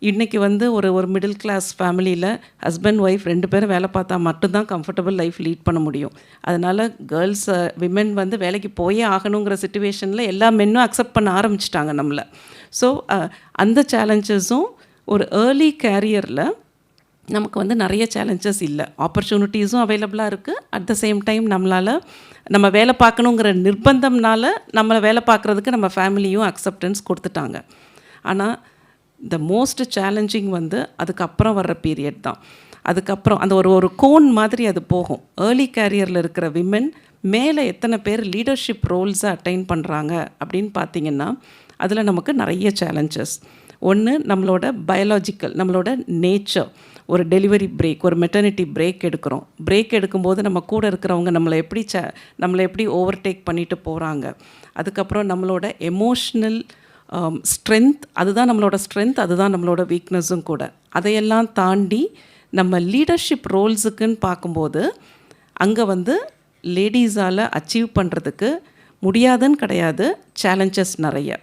இன்றைக்கி வந்து ஒரு மிடில் கிளாஸ் ஃபேமிலியில் ஹஸ்பண்ட் ஒய்ஃப் 2 பேரும் வேலை பார்த்தா மட்டும்தான் கம்ஃபர்டபுள் லைஃப் லீட் பண்ண முடியும். அதனால் கேர்ள்ஸ் விமென் வந்து வேலைக்கு போயே ஆகணுங்கிற சிச்சுவேஷனில் எல்லா மென்னும் அக்செப்ட் பண்ண ஆரம்பிச்சிட்டாங்க நம்மளை. ஸோ அந்த சேலஞ்சஸும் ஒரு ஏர்லி கேரியரில் நமக்கு வந்து நிறைய சேலஞ்சஸ் இல்லை, ஆப்பர்ச்சுனிட்டிஸும் அவைலபிளாக இருக்குது. அட் த சேம் டைம் நம்மளால் நம்ம வேலை பார்க்கணுங்கிற நிர்பந்தம்னால நம்மளை வேலை பார்க்குறதுக்கு நம்ம ஃபேமிலியும் அக்செப்டன்ஸ் கொடுத்துட்டாங்க. ஆனால் த மோஸ்ட் சேலஞ்சிங் வந்து அதுக்கப்புறம் வர்ற பீரியட் தான். அதுக்கப்புறம் அந்த ஒரு கோன் மாதிரி அது போகும். ஏர்லி கேரியரில் இருக்கிற விமென் மேலே எத்தனை பேர் லீடர்ஷிப் ரோல்ஸை அட்டைன் பண்ணுறாங்க அப்படின்னு பார்த்திங்கன்னா அதில் நமக்கு நிறைய சேலஞ்சஸ். ஒன்று, நம்மளோட பயாலஜிக்கல், நம்மளோட நேச்சர். ஒரு டெலிவரி பிரேக், ஒரு மெட்டர்னிட்டி பிரேக் எடுக்கிறோம். பிரேக் எடுக்கும்போது நம்ம கூட இருக்கிறவங்க நம்மளை எப்படி ஓவர்டேக் பண்ணிட்டு போகிறாங்க. அதுக்கப்புறம் நம்மளோட எமோஷ்னல் ஸ்ட்ரென்த், அதுதான் நம்மளோட ஸ்ட்ரென்த், அதுதான் நம்மளோட வீக்னஸும் கூட. அதையெல்லாம் தாண்டி நம்ம லீடர்ஷிப் ரோல்ஸுக்குன்னு பார்க்கும்போது அங்கே வந்து லேடீஸால் அச்சீவ் பண்ணுறதுக்கு முடியாதுன்னு கிடையாது, சேலஞ்சஸ் நிறைய.